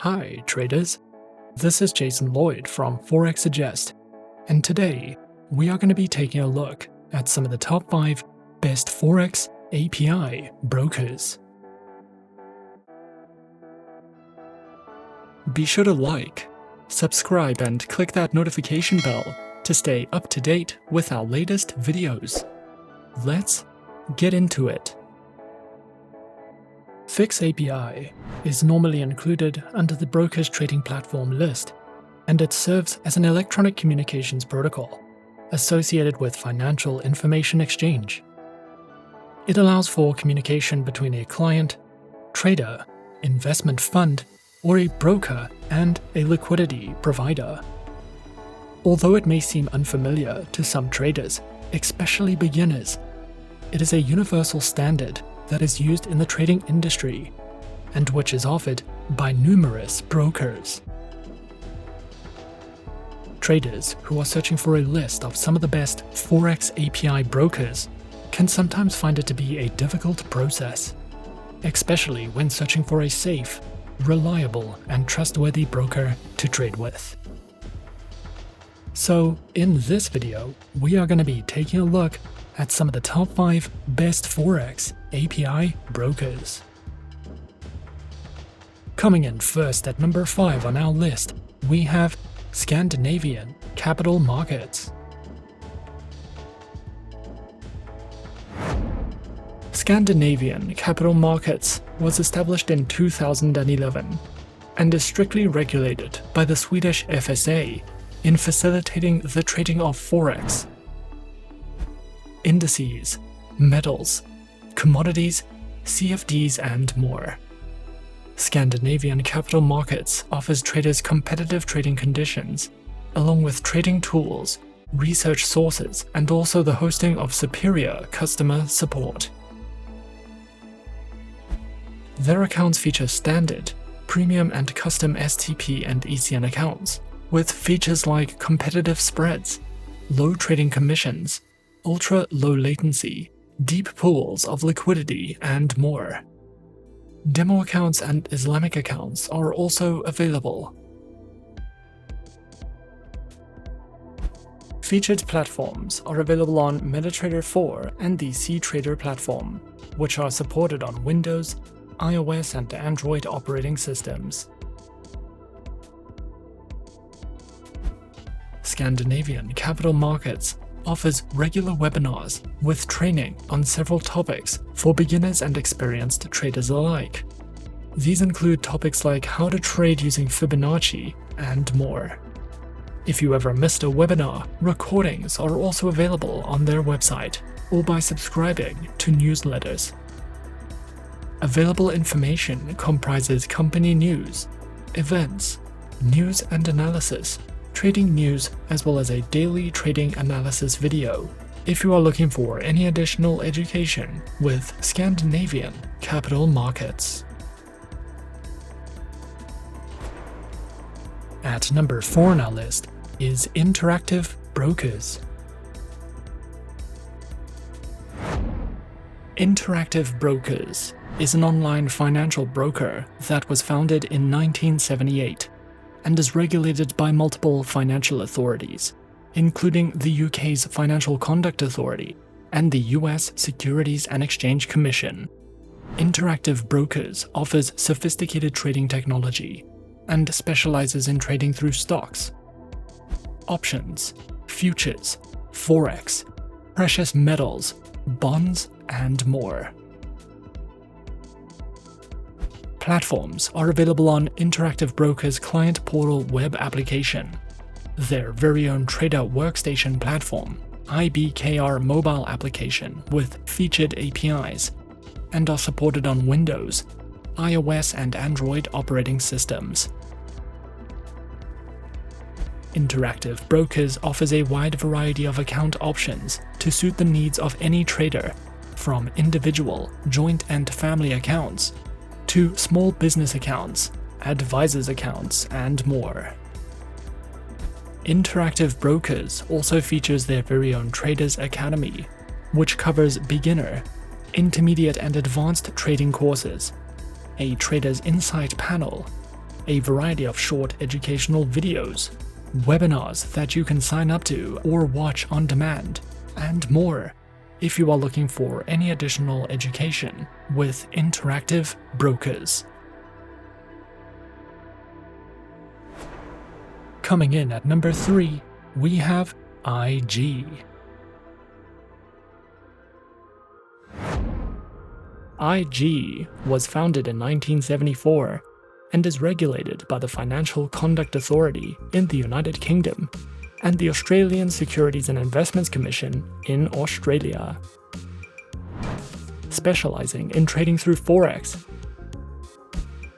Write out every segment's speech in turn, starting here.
Hi, traders. This is Jason Lloyd from Forex Suggest, and today we are going to be taking a look at some of the top 5 best Forex API brokers. Be sure to like, subscribe, and click that notification bell to stay up to date with our latest videos. Let's get into it. Fix API is normally included under the broker's trading platform list, and it serves as an electronic communications protocol associated with financial information exchange. It allows for communication between a client, trader, investment fund, or a broker and a liquidity provider. Although it may seem unfamiliar to some traders, especially beginners, it is a universal standard that is used in the trading industry and which is offered by numerous brokers. Traders who are searching for a list of some of the best Forex API brokers can sometimes find it to be a difficult process, especially when searching for a safe, reliable, and trustworthy broker to trade with. So, in this video, we are going to be taking a look at some of the top 5 best Forex API brokers. Coming in first at number 5 on our list, we have Scandinavian Capital Markets. Scandinavian Capital Markets was established in 2011 and is strictly regulated by the Swedish FSA in facilitating the trading of Forex, indices, metals, commodities, CFDs, and more. Scandinavian Capital Markets offers traders competitive trading conditions, along with trading tools, research sources, and also the hosting of superior customer support. Their accounts feature standard, premium, and custom STP and ECN accounts, with features like competitive spreads, low trading commissions, ultra-low latency, deep pools of liquidity, and more. Demo accounts and Islamic accounts are also available. Featured platforms are available on MetaTrader 4 and the CTrader platform, which are supported on Windows, iOS, and Android operating systems. Scandinavian Capital Markets offers regular webinars with training on several topics for beginners and experienced traders alike. These include topics like how to trade using Fibonacci and more. If you ever missed a webinar, recordings are also available on their website or by subscribing to newsletters. Available information comprises company news, events, news and analysis, trading news, as well as a daily trading analysis video if you are looking for any additional education with Scandinavian Capital Markets. At number 4 on our list is Interactive Brokers. Interactive Brokers is an online financial broker that was founded in 1978 and is regulated by multiple financial authorities, including the UK's Financial Conduct Authority and the US Securities and Exchange Commission. Interactive Brokers offers sophisticated trading technology and specializes in trading through stocks, options, futures, Forex, precious metals, bonds, and more. Platforms are available on Interactive Brokers' client portal web application, their very own trader workstation platform, IBKR mobile application with featured APIs, and are supported on Windows, iOS, and Android operating systems. Interactive Brokers offers a wide variety of account options to suit the needs of any trader, from individual, joint, and family accounts to small business accounts, advisors accounts, and more. Interactive Brokers also features their very own Traders Academy, which covers beginner, intermediate, and advanced trading courses, a Traders Insight panel, a variety of short educational videos, webinars that you can sign up to or watch on demand, and more if you are looking for any additional education with interactive brokers. Coming in at number 3, we have IG. IG was founded in 1974 and is regulated by the Financial Conduct Authority in the United Kingdom and the Australian Securities and Investments Commission in Australia, specializing in trading through Forex,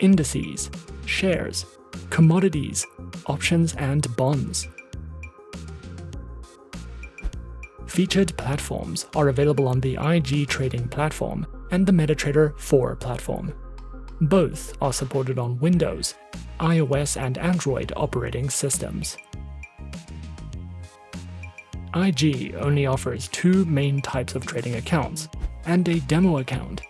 indices, shares, commodities, options, and bonds. Featured platforms are available on the IG Trading platform and the MetaTrader 4 platform. Both are supported on Windows, iOS, and Android operating systems. IG only offers 2 main types of trading accounts and a demo account.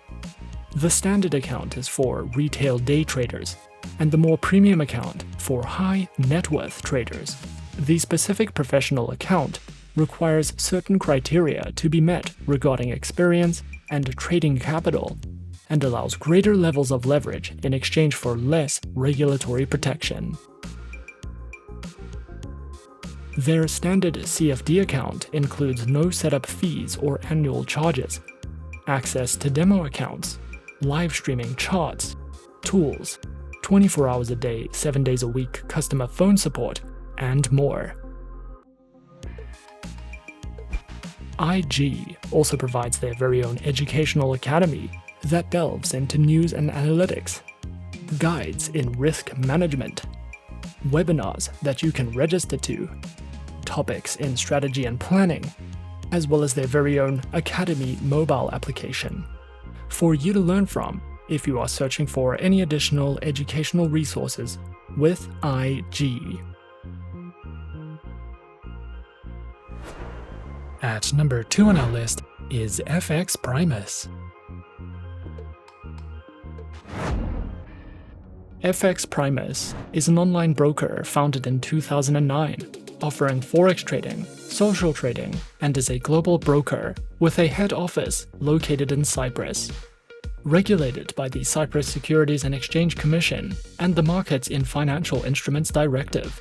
The standard account is for retail day traders, and the more premium account for high net worth traders. The specific professional account requires certain criteria to be met regarding experience and trading capital, and allows greater levels of leverage in exchange for less regulatory protection. Their standard CFD account includes no setup fees or annual charges, access to demo accounts, live streaming charts, tools, 24 hours a day, 7 days a week customer phone support, and more. IG also provides their very own educational academy that delves into news and analytics, guides in risk management, webinars that you can register to, topics in strategy and planning, as well as their very own Academy mobile application for you to learn from if you are searching for any additional educational resources with IG. At number 2 on our list is FX Primus. FX Primus is an online broker founded in 2009, offering forex trading, social trading, and is a global broker with a head office located in Cyprus. Regulated by the Cyprus Securities and Exchange Commission and the Markets in Financial Instruments Directive.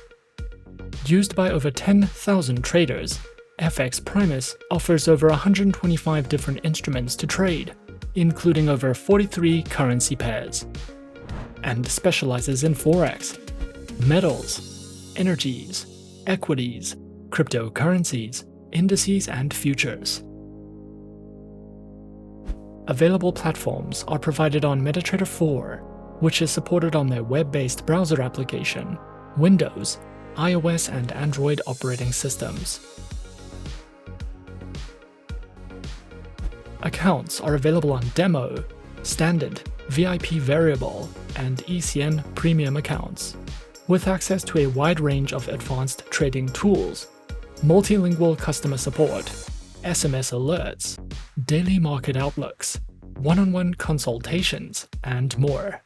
Used by over 10,000 traders, FX Primus offers over 125 different instruments to trade, including over 43 currency pairs, and specializes in forex, metals, energies, equities, cryptocurrencies, indices, and futures. Available platforms are provided on MetaTrader 4, which is supported on their web-based browser application, Windows, iOS, and Android operating systems. Accounts are available on Demo, Standard, VIP Variable, and ECN Premium accounts, with access to a wide range of advanced trading tools, multilingual customer support, SMS alerts, daily market outlooks, one-on-one consultations, and more.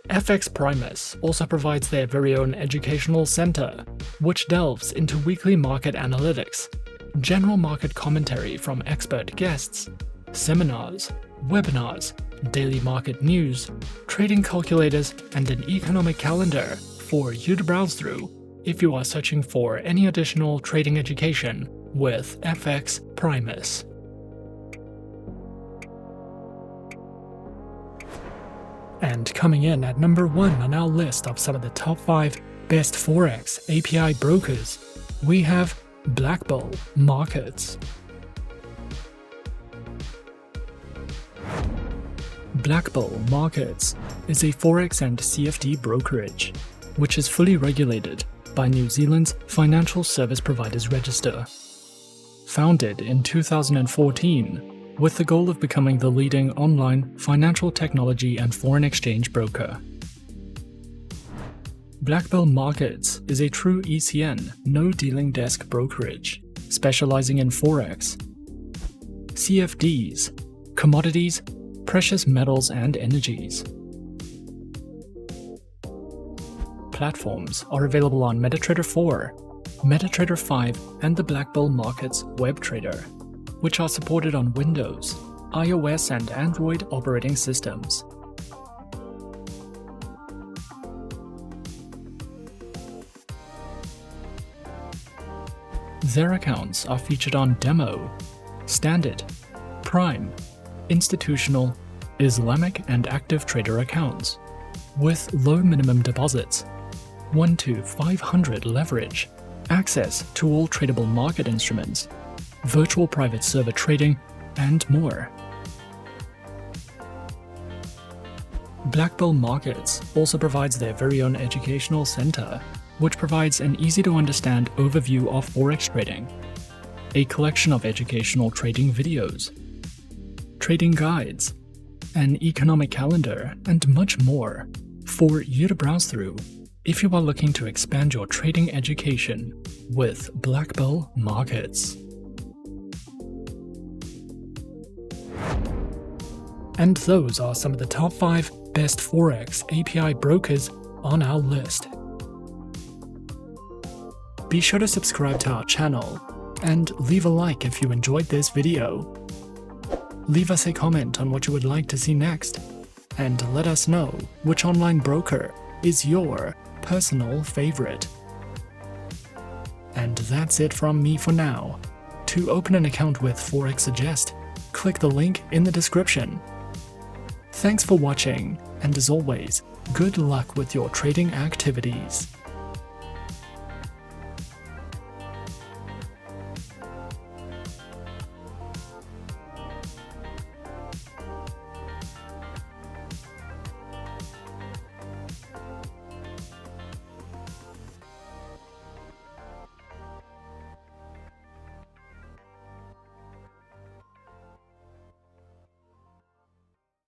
FX Primus also provides their very own educational center, which delves into weekly market analytics, general market commentary from expert guests, seminars, webinars, daily market news, trading calculators, and an economic calendar for you to browse through if you are searching for any additional trading education with FX Primus. And coming in at number 1 on our list of some of the top 5 best Forex API brokers, we have Black Bull Markets. Black Bull Markets is a Forex and CFD brokerage, which is fully regulated by New Zealand's Financial Service Providers Register. Founded in 2014 with the goal of becoming the leading online financial technology and foreign exchange broker. Black Bull Markets is a true ECN, no dealing desk brokerage, specializing in Forex, CFDs, commodities, precious metals and energies, platforms are available on MetaTrader 4, MetaTrader 5, and the Black Bull Markets Web Trader, which are supported on Windows, iOS, and Android operating systems. Their accounts are featured on Demo, Standard, Prime, Institutional, Islamic, and Active Trader accounts, with low minimum deposits, 1 to 500 leverage, access to all tradable market instruments, virtual private server trading, and more. Black Bull Markets also provides their very own educational center, which provides an easy-to-understand overview of forex trading, a collection of educational trading videos, trading guides, an economic calendar, and much more for you to browse through if you are looking to expand your trading education with Black Bull Markets. And those are some of the top 5 best Forex API brokers on our list. Be sure to subscribe to our channel and leave a like if you enjoyed this video. Leave us a comment on what you would like to see next, and let us know which online broker is your personal favorite. And that's it from me for now. To open an account with Forex Suggest, click the link in the description. Thanks for watching, and as always, good luck with your trading activities.